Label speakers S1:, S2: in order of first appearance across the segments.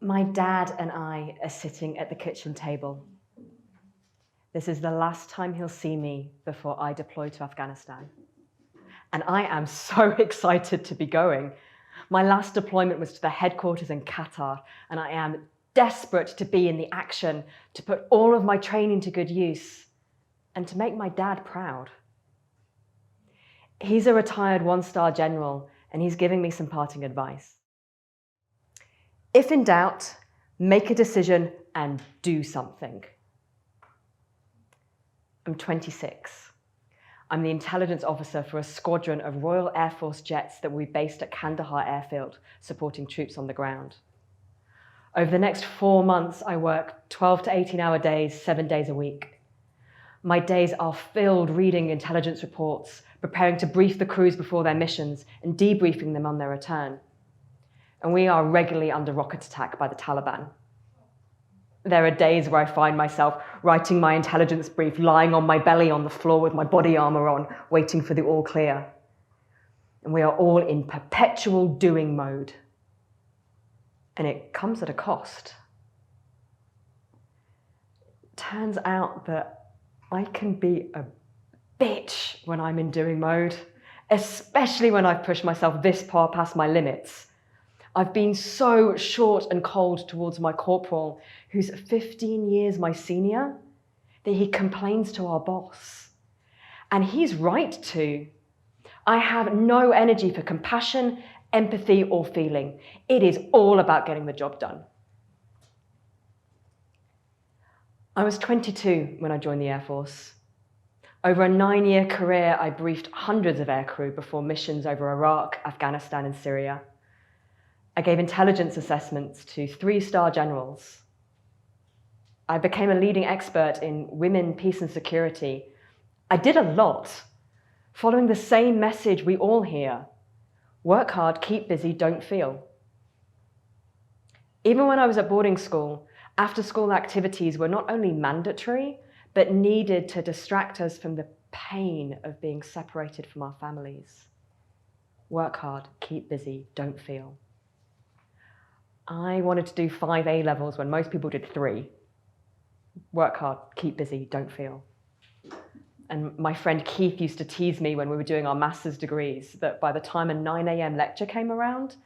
S1: My dad and I are sitting at the kitchen table. This is the last time he'll see me before I deploy to Afghanistan. And I am so excited to be going. My last deployment was to the headquarters in Qatar, and I am desperate to be in the action, to put all of my training to good use, and to make my dad proud. He's a retired one-star general, and he's giving me some parting advice. If in doubt, make a decision and do something. I'm 26. I'm the intelligence officer for a squadron of Royal Air Force jets that will be based at Kandahar Airfield, supporting troops on the ground. Over the next 4 months, I work 12 to 18-hour days, 7 days a week. My days are filled reading intelligence reports, preparing to brief the crews before their missions, and debriefing them on their return. And we are regularly under rocket attack by the Taliban. There are days where I find myself writing my intelligence brief, lying on my belly on the floor with my body armor on, waiting for the all clear. And we are all in perpetual doing mode. And it comes at a cost. Turns out that I can be a bitch when I'm in doing mode, especially when I've pushed myself this far past my limits. I've been so short and cold towards my corporal, who's 15 years my senior, that he complains to our boss. And he's right to. I have no energy for compassion, empathy, or feeling. It is all about getting the job done. I was 22 when I joined the Air Force. Over a 9-year career, I briefed hundreds of aircrew before missions over Iraq, Afghanistan, and Syria. I gave intelligence assessments to 3-star generals. I became a leading expert in women, peace and security. I did a lot, following the same message we all hear: work hard, keep busy, don't feel. Even when I was at boarding school, after-school activities were not only mandatory, but needed to distract us from the pain of being separated from our families. Work hard, keep busy, don't feel. I wanted to do 5 A-levels when most people did 3. Work hard, keep busy, don't feel. And my friend Keith used to tease me when we were doing our master's degrees that by the time a 9 a.m. lecture came around,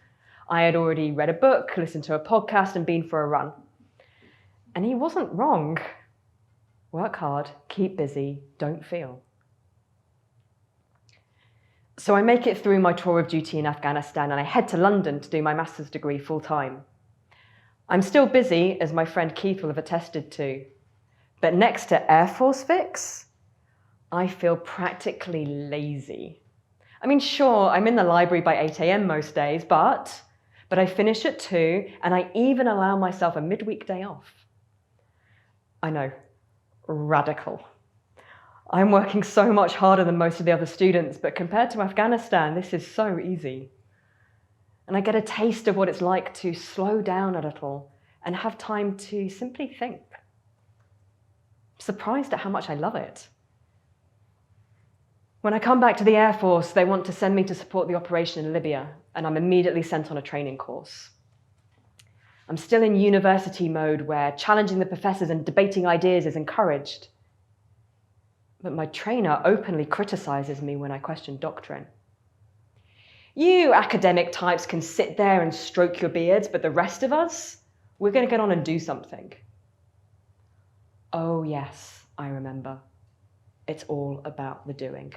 S1: I had already read a book, listened to a podcast, and been for a run. And he wasn't wrong. Work hard, keep busy, don't feel. So I make it through my tour of duty in Afghanistan, and I head to London to do my master's degree full-time. I'm still busy, as my friend Keith will have attested to, but next to Air Force VIX, I feel practically lazy. I mean, sure, I'm in the library by 8 a.m. most days, but I finish at 2, and I even allow myself a midweek day off. I know, radical. I'm working so much harder than most of the other students, but compared to Afghanistan, this is so easy. And I get a taste of what it's like to slow down a little and have time to simply think. I'm surprised at how much I love it. When I come back to the Air Force, they want to send me to support the operation in Libya, and I'm immediately sent on a training course. I'm still in university mode where challenging the professors and debating ideas is encouraged. But my trainer openly criticizes me when I question doctrine. You academic types can sit there and stroke your beards, but the rest of us, we're going to get on and do something. Oh yes, I remember. It's all about the doing.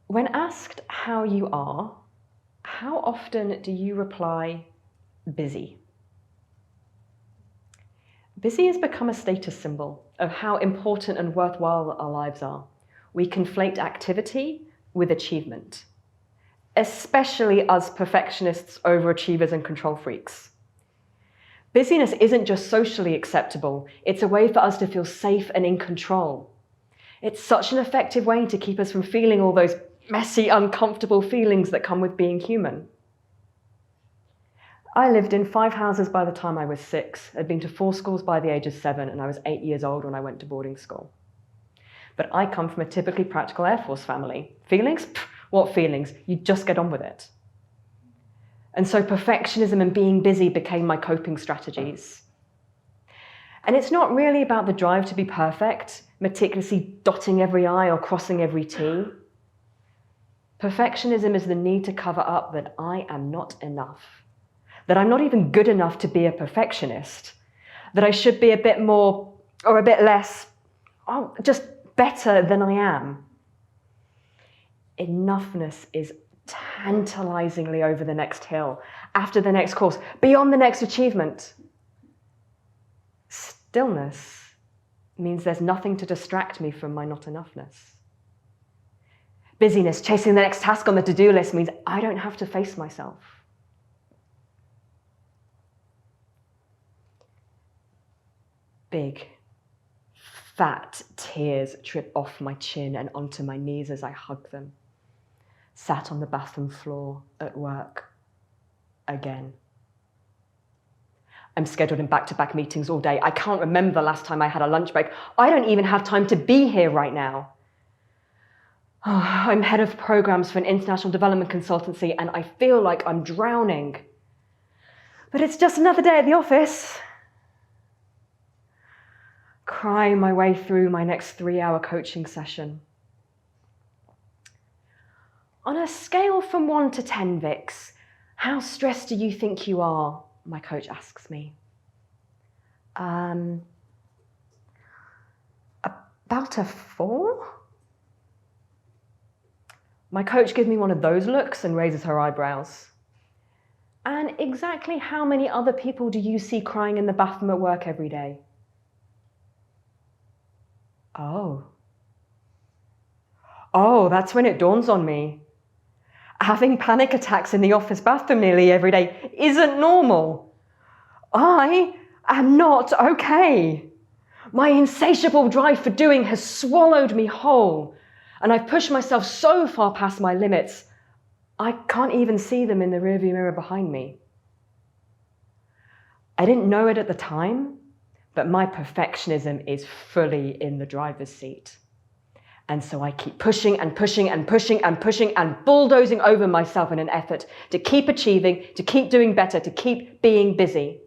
S1: When asked how you are, how often do you reply, busy? Busy has become a status symbol of how important and worthwhile our lives are. We conflate activity with achievement, especially us perfectionists, overachievers, and control freaks. Busyness isn't just socially acceptable, it's a way for us to feel safe and in control. It's such an effective way to keep us from feeling all those messy, uncomfortable feelings that come with being human. I lived in 5 houses by the time I was 6, had been to 4 schools by the age of 7, and I was 8 years old when I went to boarding school. But I come from a typically practical Air Force family. Feelings? Pff, what feelings? You just get on with it. And so perfectionism and being busy became my coping strategies. And it's not really about the drive to be perfect, meticulously dotting every I or crossing every T. Perfectionism is the need to cover up that I am not enough, that I'm not even good enough to be a perfectionist, that I should be a bit more or a bit less, just better than I am. Enoughness is tantalizingly over the next hill, after the next course, beyond the next achievement. Stillness means there's nothing to distract me from my not enoughness. Busyness, chasing the next task on the to-do list, means I don't have to face myself. Big, fat tears trip off my chin and onto my knees as I hug them. Sat on the bathroom floor at work again. I'm scheduled in back-to-back meetings all day. I can't remember the last time I had a lunch break. I don't even have time to be here right now. I'm head of programs for an international development consultancy and I feel like I'm drowning. But it's just another day at the office. Cry my way through my next 3-hour coaching session. On a scale from 1 to 10, VIX, how stressed do you think you are? My coach asks me. About a 4? My coach gives me one of those looks and raises her eyebrows. And exactly how many other people do you see crying in the bathroom at work every day? Oh, that's when it dawns on me. Having panic attacks in the office bathroom nearly every day isn't normal. I am not okay. My insatiable drive for doing has swallowed me whole, and I've pushed myself so far past my limits, I can't even see them in the rearview mirror behind me. I didn't know it at the time, but my perfectionism is fully in the driver's seat. And so I keep pushing and pushing and pushing and pushing and bulldozing over myself in an effort to keep achieving, to keep doing better, to keep being busy.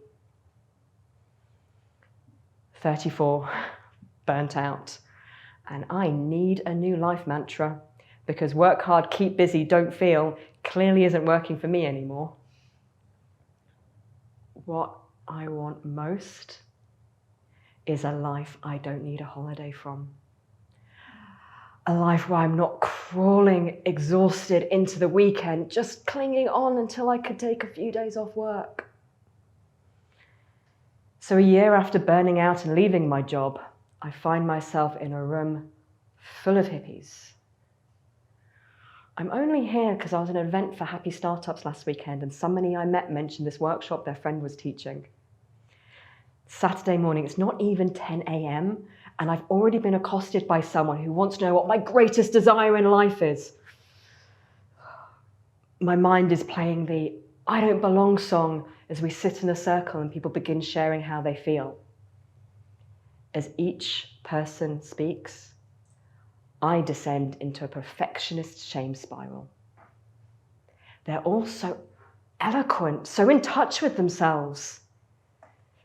S1: 34, burnt out. And I need a new life mantra because work hard, keep busy, don't feel clearly isn't working for me anymore. What I want most is a life I don't need a holiday from. A life where I'm not crawling exhausted into the weekend, just clinging on until I could take a few days off work. So a year after burning out and leaving my job, I find myself in a room full of hippies. I'm only here because I was at an event for Happy Startups last weekend and somebody I met mentioned this workshop their friend was teaching. Saturday morning, it's not even 10 a.m. and I've already been accosted by someone who wants to know what my greatest desire in life is. My mind is playing the I don't belong song as we sit in a circle and people begin sharing how they feel. As each person speaks, I descend into a perfectionist shame spiral. They're all so eloquent, so in touch with themselves.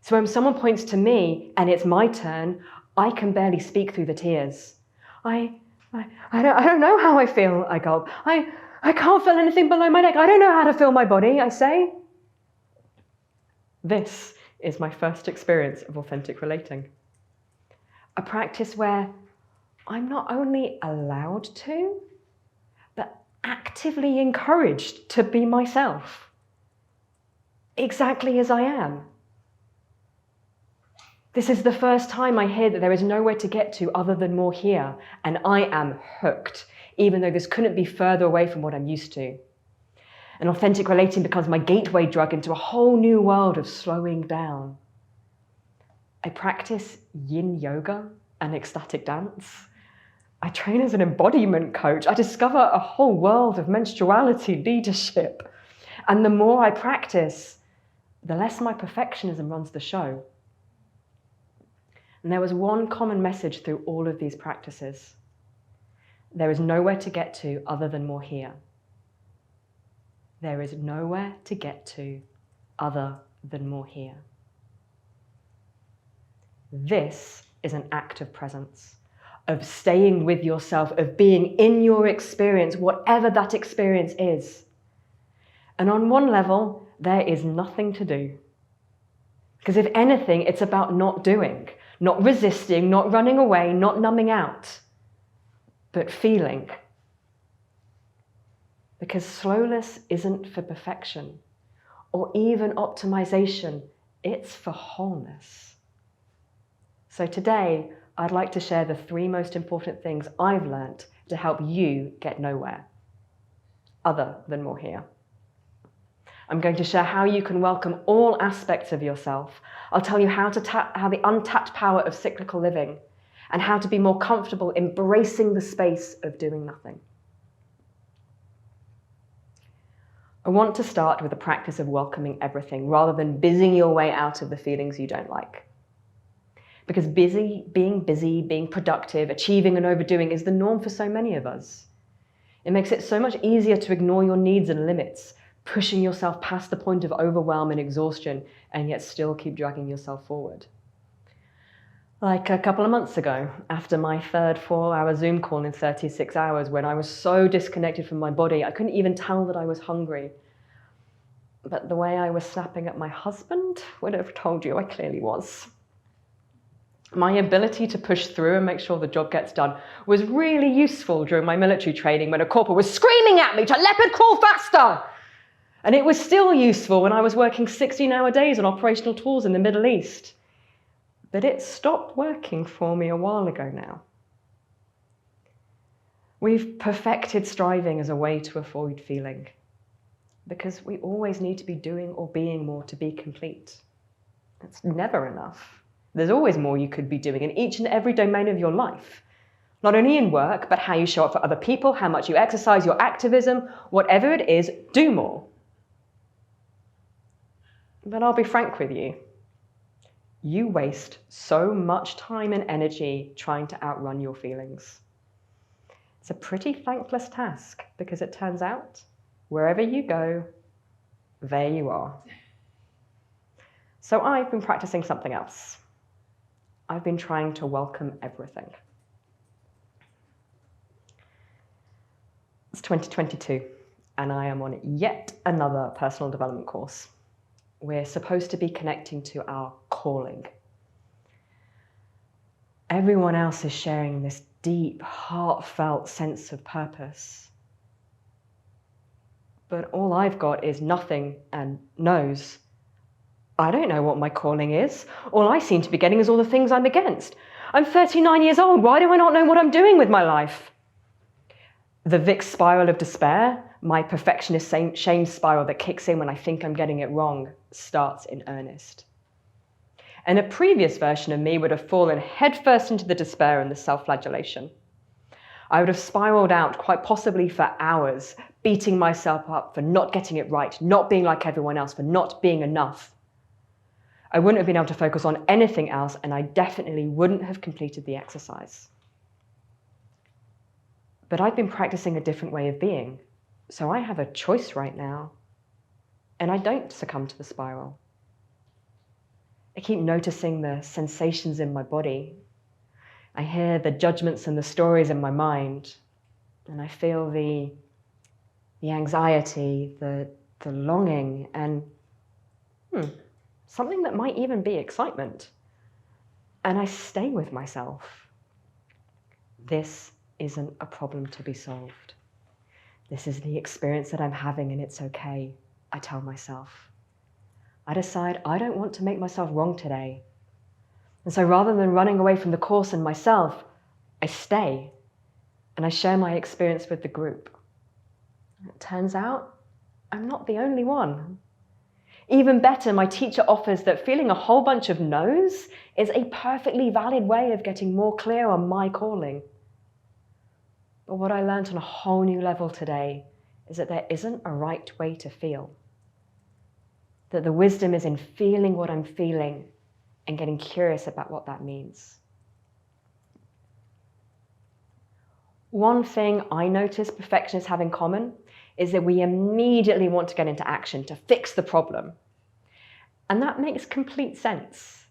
S1: So when someone points to me and it's my turn, I can barely speak through the tears. I don't know how I feel, I gulp. I can't feel anything below my neck. I don't know how to feel my body, I say. This is my first experience of authentic relating. A practice where I'm not only allowed to, but actively encouraged to be myself, exactly as I am. This is the first time I hear that there is nowhere to get to other than more here, and I am hooked, even though this couldn't be further away from what I'm used to. And authentic relating becomes my gateway drug into a whole new world of slowing down. I practice yin yoga and ecstatic dance. I train as an embodiment coach. I discover a whole world of menstruality leadership. And the more I practice, the less my perfectionism runs the show. And there was one common message through all of these practices. There is nowhere to get to other than more here. there is nowhere to get to other than more here. This is an act of presence, of staying with yourself, of being in your experience, whatever that experience is. And on one level, there is nothing to do. Because if anything, it's about not doing, not resisting, not running away, not numbing out, but feeling. Because slowness isn't for perfection or even optimization, it's for wholeness. So today, I'd like to share the 3 most important things I've learned to help you get nowhere, other than more here. I'm going to share how you can welcome all aspects of yourself. I'll tell you how the untapped power of cyclical living and how to be more comfortable embracing the space of doing nothing. I want to start with the practice of welcoming everything rather than busying your way out of the feelings you don't like. Because being productive, achieving and overdoing is the norm for so many of us. It makes it so much easier to ignore your needs and limits, pushing yourself past the point of overwhelm and exhaustion, and yet still keep dragging yourself forward. Like a couple of months ago, after my 3rd 4-hour Zoom call in 36 hours, when I was so disconnected from my body, I couldn't even tell that I was hungry. But the way I was snapping at my husband would have told you I clearly was. My ability to push through and make sure the job gets done was really useful during my military training when a corporal was screaming at me to leopard crawl faster. And it was still useful when I was working 16-hour days on operational tours in the Middle East. But it stopped working for me a while ago now. We've perfected striving as a way to avoid feeling, because we always need to be doing or being more to be complete. It's never enough. There's always more you could be doing in each and every domain of your life. Not only in work, but how you show up for other people, how much you exercise, your activism, whatever it is, do more. But I'll be frank with you. You waste so much time and energy trying to outrun your feelings. It's a pretty thankless task because it turns out, wherever you go, there you are. So I've been practicing something else. I've been trying to welcome everything. It's 2022, and I am on yet another personal development course. We're supposed to be connecting to our calling. Everyone else is sharing this deep, heartfelt sense of purpose. But all I've got is nothing and no's. I don't know what my calling is. All I seem to be getting is all the things I'm against. I'm 39 years old. Why do I not know what I'm doing with my life? The VIX spiral of despair, my perfectionist shame spiral that kicks in when I think I'm getting it wrong, starts in earnest. And a previous version of me would have fallen headfirst into the despair and the self-flagellation. I would have spiraled out quite possibly for hours, beating myself up for not getting it right, not being like everyone else, for not being enough. I wouldn't have been able to focus on anything else, and I definitely wouldn't have completed the exercise. But I've been practicing a different way of being, so I have a choice right now, and I don't succumb to the spiral. I keep noticing the sensations in my body. I hear the judgments and the stories in my mind, and I feel the anxiety, the longing, and something that might even be excitement. And I stay with myself. This isn't a problem to be solved. This is the experience that I'm having, and it's okay, I tell myself. I decide I don't want to make myself wrong today. And so rather than running away from the course and myself, I stay and I share my experience with the group. It turns out I'm not the only one. Even better, my teacher offers that feeling a whole bunch of no's is a perfectly valid way of getting more clear on my calling. But what I learned on a whole new level today is that there isn't a right way to feel. That the wisdom is in feeling what I'm feeling and getting curious about what that means. One thing I notice perfectionists have in common is that we immediately want to get into action to fix the problem. And that makes complete sense.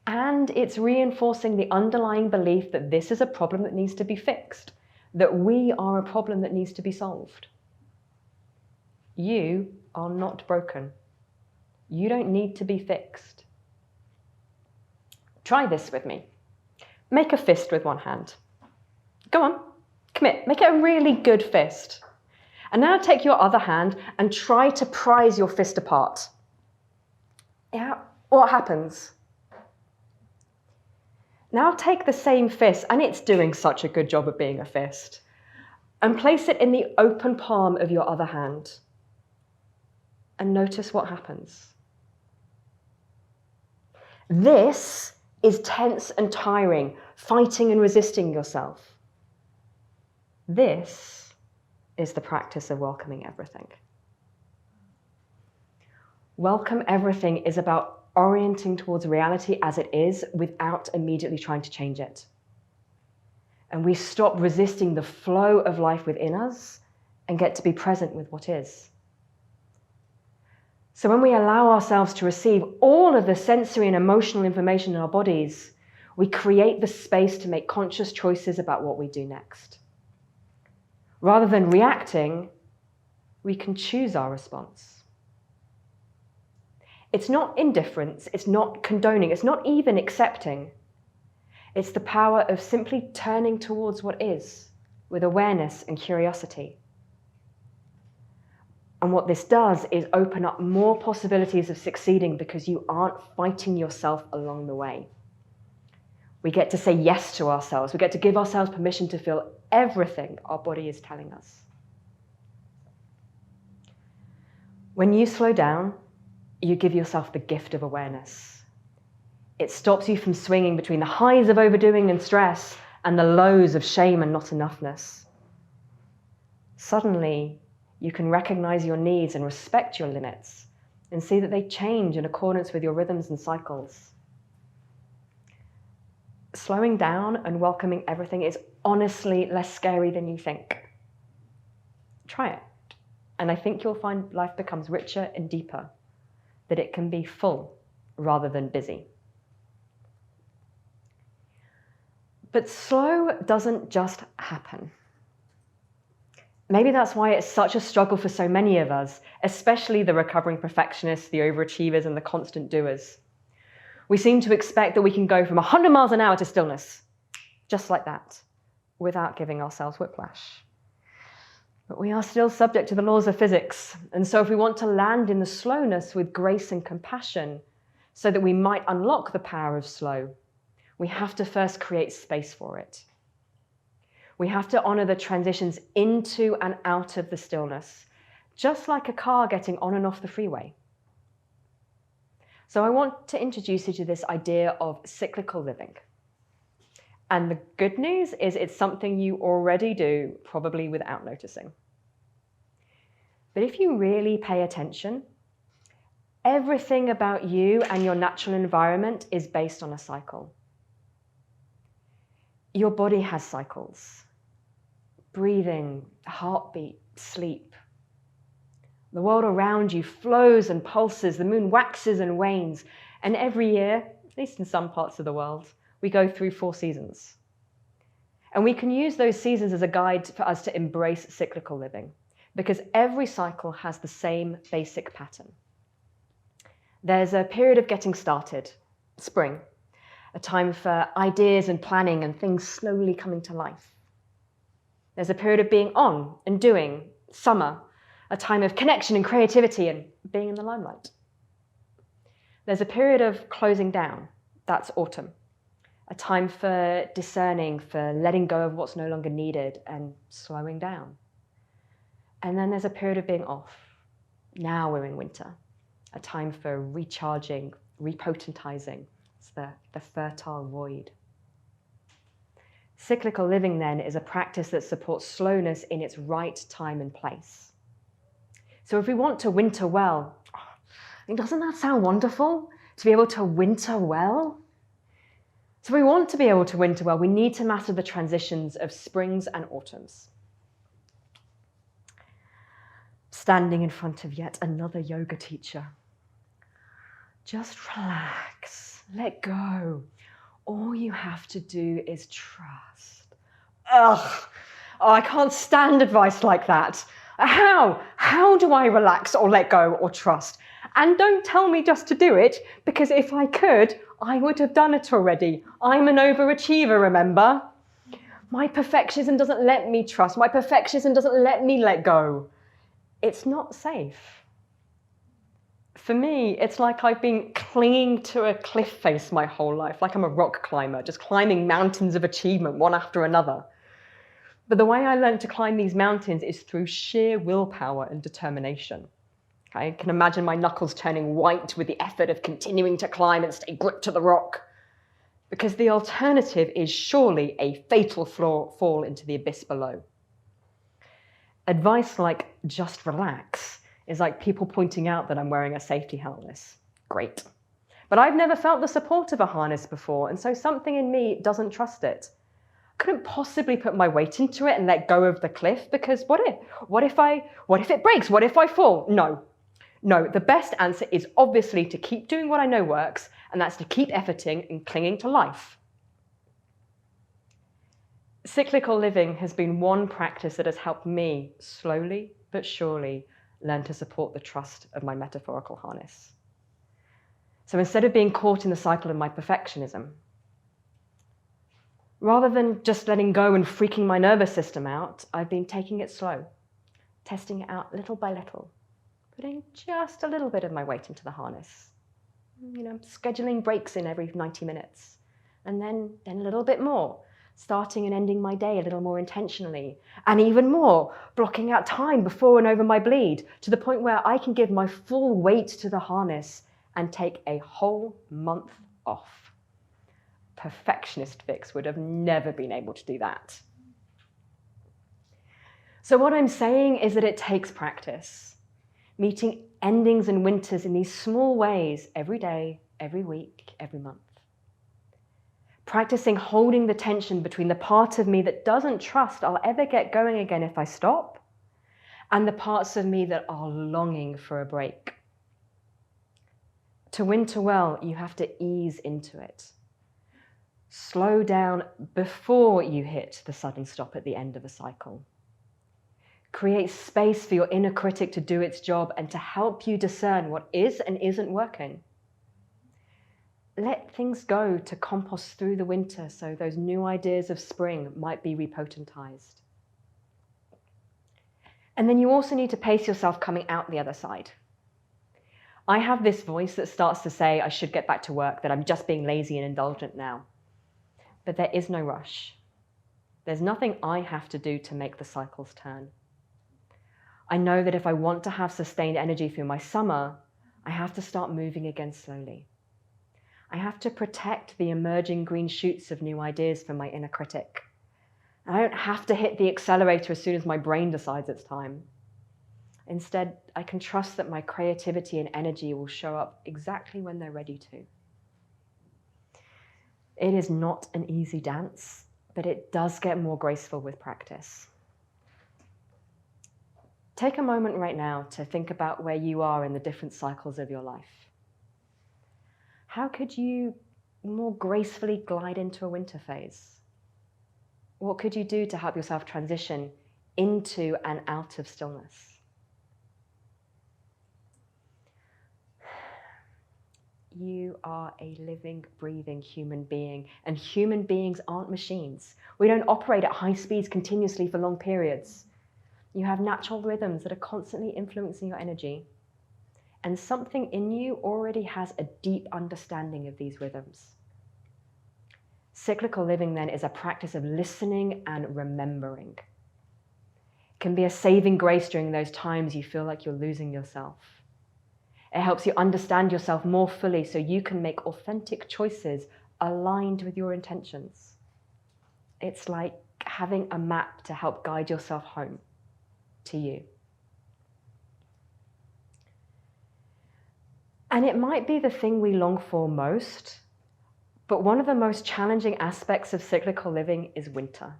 S1: And it's reinforcing the underlying belief that this is a problem that needs to be fixed, that we are a problem that needs to be solved. You are not broken. You don't need to be fixed. Try this with me. Make a fist with one hand. Go on, commit. Make it a really good fist. And now take your other hand and try to prise your fist apart. Yeah, what happens? Now take the same fist, and it's doing such a good job of being a fist, and place it in the open palm of your other hand. And notice what happens. This is tense and tiring, fighting and resisting yourself. This is the practice of welcoming everything. Welcome everything is about orienting towards reality as it is without immediately trying to change it. And we stop resisting the flow of life within us and get to be present with what is. So when we allow ourselves to receive all of the sensory and emotional information in our bodies, we create the space to make conscious choices about what we do next. Rather than reacting, we can choose our response. It's not indifference, it's not condoning, it's not even accepting. It's the power of simply turning towards what is with awareness and curiosity. And what this does is open up more possibilities of succeeding because you aren't fighting yourself along the way. We get to say yes to ourselves. We get to give ourselves permission to feel everything our body is telling us. When you slow down, you give yourself the gift of awareness. It stops you from swinging between the highs of overdoing and stress and the lows of shame and not enoughness. Suddenly, you can recognize your needs and respect your limits and see that they change in accordance with your rhythms and cycles. Slowing down and welcoming everything is honestly less scary than you think. Try it, and I think you'll find life becomes richer and deeper, that it can be full rather than busy. But slow doesn't just happen. Maybe that's why it's such a struggle for so many of us, especially the recovering perfectionists, the overachievers, and the constant doers. We seem to expect that we can go from 100 miles an hour to stillness, just like that, without giving ourselves whiplash. But we are still subject to the laws of physics, and so if we want to land in the slowness with grace and compassion, so that we might unlock the power of slow, we have to first create space for it. We have to honor the transitions into and out of the stillness, just like a car getting on and off the freeway. So I want to introduce you to this idea of cyclical living. And the good news is it's something you already do, probably without noticing. But if you really pay attention, everything about you and your natural environment is based on a cycle. Your body has cycles. Breathing, heartbeat, sleep. The world around you flows and pulses, the moon waxes and wanes, and every year, at least in some parts of the world, we go through 4 seasons. And we can use those seasons as a guide for us to embrace cyclical living, because every cycle has the same basic pattern. There's a period of getting started, spring, a time for ideas and planning and things slowly coming to life. There's a period of being on and doing, summer, a time of connection and creativity and being in the limelight. There's a period of closing down, that's autumn, a time for discerning, for letting go of what's no longer needed and slowing down. And then there's a period of being off. Now we're in winter, a time for recharging, repotentizing. It's the fertile void. Cyclical living, then, is a practice that supports slowness in its right time and place. So if we want to winter well, doesn't that sound wonderful? To be able to winter well? So if we want to be able to winter well, we need to master the transitions of springs and autumns. standing in front of yet another yoga teacher. Just relax, let go. All you have to do is trust. Ugh, oh, I can't stand advice like that. How? How do I relax or let go or trust? And don't tell me just to do it, because if I could, I would have done it already. I'm an overachiever, remember? My perfectionism doesn't let me trust. My perfectionism doesn't let me let go. It's not safe. For me, it's like I've been clinging to a cliff face my whole life, like I'm a rock climber, just climbing mountains of achievement one after another. But the way I learned to climb these mountains is through sheer willpower and determination. I can imagine my knuckles turning white with the effort of continuing to climb and stay gripped to the rock. Because the alternative is surely a fatal fall into the abyss below. Advice like just relax is like people pointing out that I'm wearing a safety harness. Great. But I've never felt the support of a harness before, and so something in me doesn't trust it. I couldn't possibly put my weight into it and let go of the cliff, because what if it breaks? What if I fall? No, the best answer is obviously to keep doing what I know works, and that's to keep efforting and clinging to life. Cyclical living has been one practice that has helped me slowly but surely learn to support the trust of my metaphorical harness. So instead of being caught in the cycle of my perfectionism, rather than just letting go and freaking my nervous system out, I've been taking it slow, testing it out little by little, putting just a little bit of my weight into the harness, scheduling breaks in every 90 minutes, and then a little bit more, starting and ending my day a little more intentionally, and even more, blocking out time before and over my bleed, to the point where I can give my full weight to the harness and take a whole month off. Perfectionist VIX would have never been able to do that. So what I'm saying is that it takes practice, meeting endings and winters in these small ways every day, every week, every month. Practicing holding the tension between the part of me that doesn't trust I'll ever get going again if I stop, and the parts of me that are longing for a break. To winter well, you have to ease into it. Slow down before you hit the sudden stop at the end of a cycle. Create space for your inner critic to do its job and to help you discern what is and isn't working. Let things go to compost through the winter so those new ideas of spring might be repotentized. And then you also need to pace yourself coming out the other side. I have this voice that starts to say I should get back to work, that I'm just being lazy and indulgent now. But there is no rush. There's nothing I have to do to make the cycles turn. I know that if I want to have sustained energy through my summer, I have to start moving again slowly. I have to protect the emerging green shoots of new ideas from my inner critic. I don't have to hit the accelerator as soon as my brain decides it's time. Instead, I can trust that my creativity and energy will show up exactly when they're ready to. It is not an easy dance, but it does get more graceful with practice. Take a moment right now to think about where you are in the different cycles of your life. How could you more gracefully glide into a winter phase? What could you do to help yourself transition into and out of stillness? You are a living, breathing human being, and human beings aren't machines. We don't operate at high speeds continuously for long periods. You have natural rhythms that are constantly influencing your energy. And something in you already has a deep understanding of these rhythms. Cyclical living, then, is a practice of listening and remembering. It can be a saving grace during those times you feel like you're losing yourself. It helps you understand yourself more fully so you can make authentic choices aligned with your intentions. It's like having a map to help guide yourself home to you. And it might be the thing we long for most, but one of the most challenging aspects of cyclical living is winter.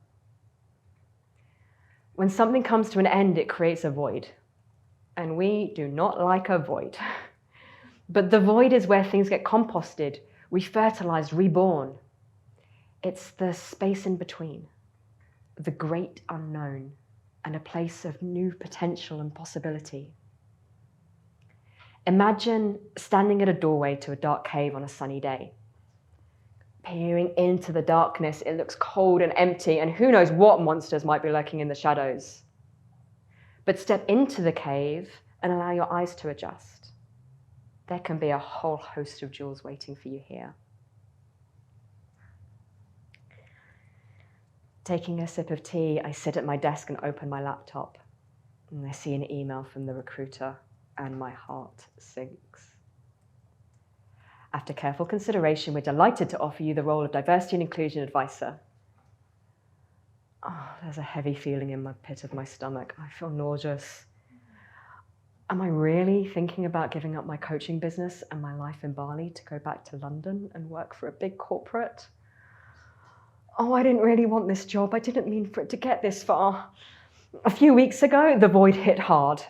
S1: When something comes to an end, it creates a void. and we do not like a void. But the void is where things get composted, refertilized, reborn. It's the space in between, the great unknown, and a place of new potential and possibility. Imagine standing at a doorway to a dark cave on a sunny day. Peering into the darkness, it looks cold and empty, and who knows what monsters might be lurking in the shadows. But step into the cave and allow your eyes to adjust. There can be a whole host of jewels waiting for you here. Taking a sip of tea, I sit at my desk and open my laptop. And I see an email from the recruiter, and my heart sinks. After careful consideration, we're delighted to offer you the role of Diversity and Inclusion Advisor. Oh, there's a heavy feeling in my pit of my stomach. I feel nauseous. Am I really thinking about giving up my coaching business and my life in Bali to go back to London and work for a big corporate? Oh, I didn't really want this job. I didn't mean for it to get this far. A few weeks ago, the void hit hard.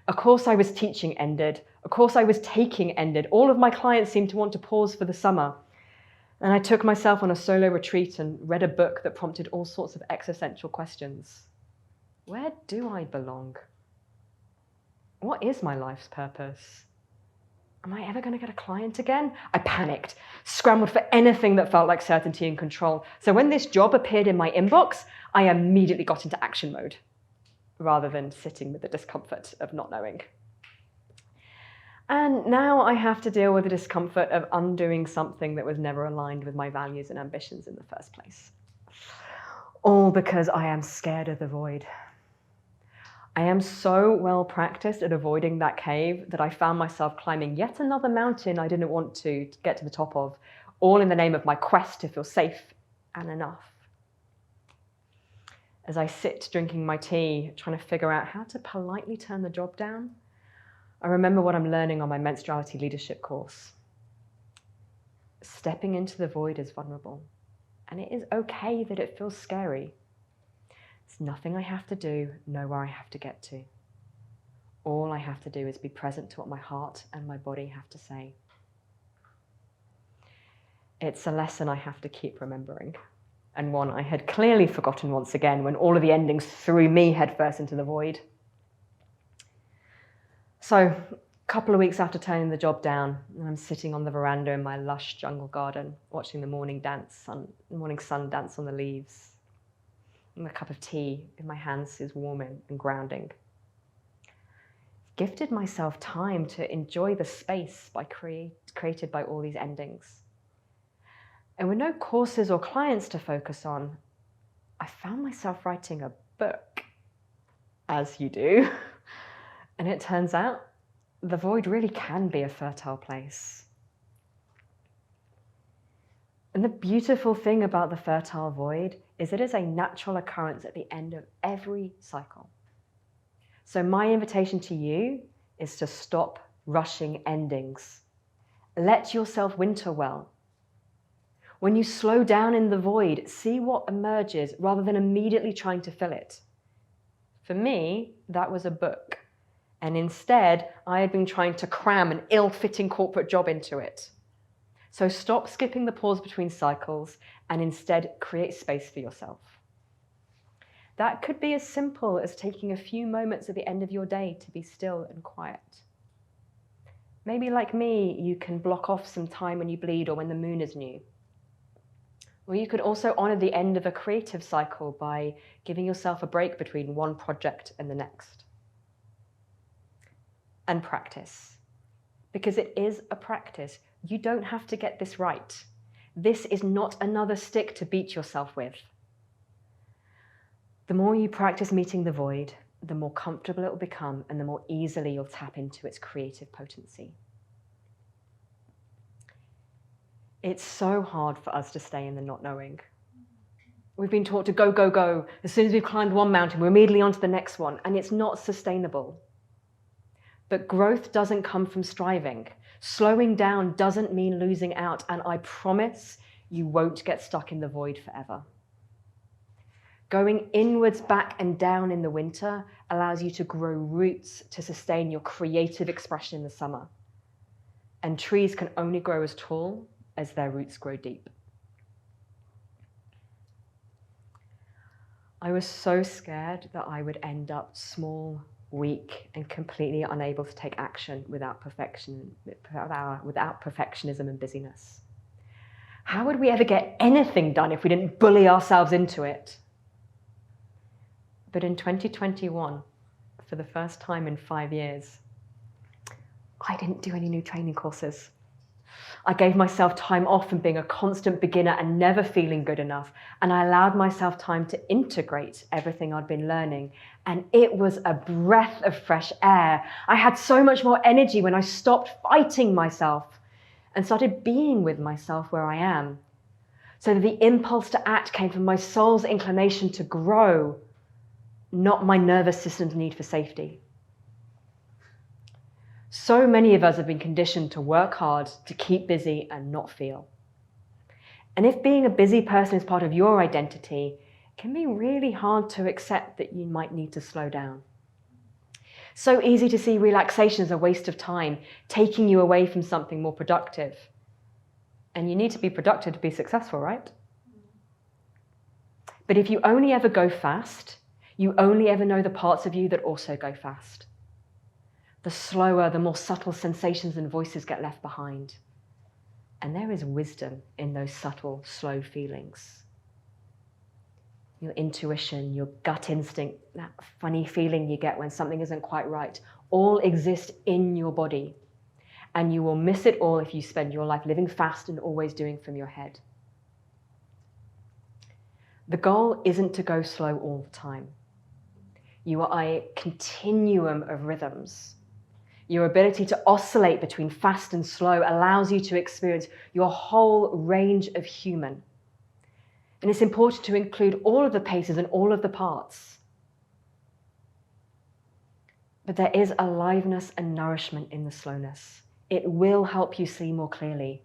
S1: A course I was teaching ended. A course I was taking ended. All of my clients seemed to want to pause for the summer. And I took myself on a solo retreat and read a book that prompted all sorts of existential questions. Where do I belong? What is my life's purpose? Am I ever going to get a client again? I panicked, scrambled for anything that felt like certainty and control. So when this job appeared in my inbox, I immediately got into action mode, rather than sitting with the discomfort of not knowing. And now I have to deal with the discomfort of undoing something that was never aligned with my values and ambitions in the first place. All because I am scared of the void. I am so well practiced at avoiding that cave that I found myself climbing yet another mountain I didn't want to get to the top of, all in the name of my quest to feel safe and enough. As I sit drinking my tea, trying to figure out how to politely turn the job down, I remember what I'm learning on my menstruality leadership course. Stepping into the void is vulnerable, and it is okay that it feels scary. It's nothing I have to do, know where I have to get to. All I have to do is be present to what my heart and my body have to say. It's a lesson I have to keep remembering, and one I had clearly forgotten once again when all of the endings threw me headfirst into the void. So, a couple of weeks after turning the job down, I'm sitting on the veranda in my lush jungle garden, watching the morning sun dance on the leaves. And a cup of tea in my hands is warming and grounding. I've gifted myself time to enjoy the space created by all these endings. And with no courses or clients to focus on, I found myself writing a book, as you do. And it turns out the void really can be a fertile place. And the beautiful thing about the fertile void is it is a natural occurrence at the end of every cycle. So my invitation to you is to stop rushing endings. Let yourself winter well. When you slow down in the void, see what emerges rather than immediately trying to fill it. For me, that was a book. And instead, I had been trying to cram an ill-fitting corporate job into it. So stop skipping the pause between cycles and instead create space for yourself. That could be as simple as taking a few moments at the end of your day to be still and quiet. Maybe like me, you can block off some time when you bleed or when the moon is new. Or you could also honor the end of a creative cycle by giving yourself a break between one project and the next. And practice. Because it is a practice. You don't have to get this right. This is not another stick to beat yourself with. The more you practice meeting the void, the more comfortable it will become and the more easily you'll tap into its creative potency. It's so hard for us to stay in the not knowing. We've been taught to go, go, go. As soon as we've climbed one mountain, we're immediately on to the next one, and it's not sustainable. But growth doesn't come from striving. Slowing down doesn't mean losing out, and I promise you won't get stuck in the void forever. Going inwards, back and down in the winter allows you to grow roots to sustain your creative expression in the summer. And trees can only grow as tall as their roots grow deep. I was so scared that I would end up small, weak, and completely unable to take action without perfectionism and busyness. How would we ever get anything done if we didn't bully ourselves into it? But in 2021, for the first time in 5 years, I didn't do any new training courses. I gave myself time off from being a constant beginner and never feeling good enough, and I allowed myself time to integrate everything I'd been learning, and it was a breath of fresh air. I had so much more energy when I stopped fighting myself and started being with myself where I am. So that the impulse to act came from my soul's inclination to grow, not my nervous system's need for safety. So many of us have been conditioned to work hard, to keep busy and not feel. And if being a busy person is part of your identity, it can be really hard to accept that you might need to slow down. So easy to see relaxation as a waste of time, taking you away from something more productive. And you need to be productive to be successful, right? But if you only ever go fast, you only ever know the parts of you that also go fast. The slower, the more subtle sensations and voices get left behind. And there is wisdom in those subtle, slow feelings. Your intuition, your gut instinct, that funny feeling you get when something isn't quite right, all exist in your body. And you will miss it all if you spend your life living fast and always doing from your head. The goal isn't to go slow all the time. You are a continuum of rhythms. Your ability to oscillate between fast and slow allows you to experience your whole range of human. And it's important to include all of the paces and all of the parts. But there is aliveness and nourishment in the slowness. It will help you see more clearly.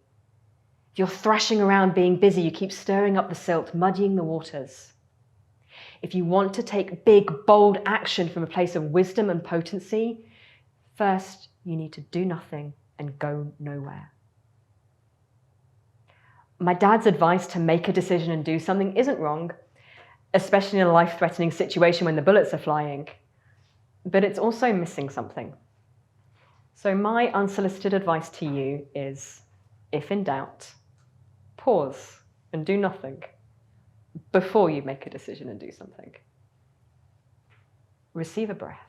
S1: If you're thrashing around being busy, you keep stirring up the silt, muddying the waters. If you want to take big, bold action from a place of wisdom and potency, first, you need to do nothing and go nowhere. My dad's advice to make a decision and do something isn't wrong, especially in a life-threatening situation when the bullets are flying, but it's also missing something. So my unsolicited advice to you is, if in doubt, pause and do nothing before you make a decision and do something. Receive a breath.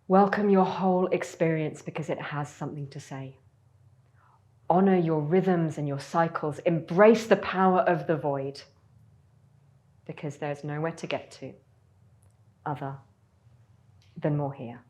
S1: Welcome your whole experience because it has something to say. Honor your rhythms and your cycles. Embrace the power of the void because there's nowhere to get to other than more here.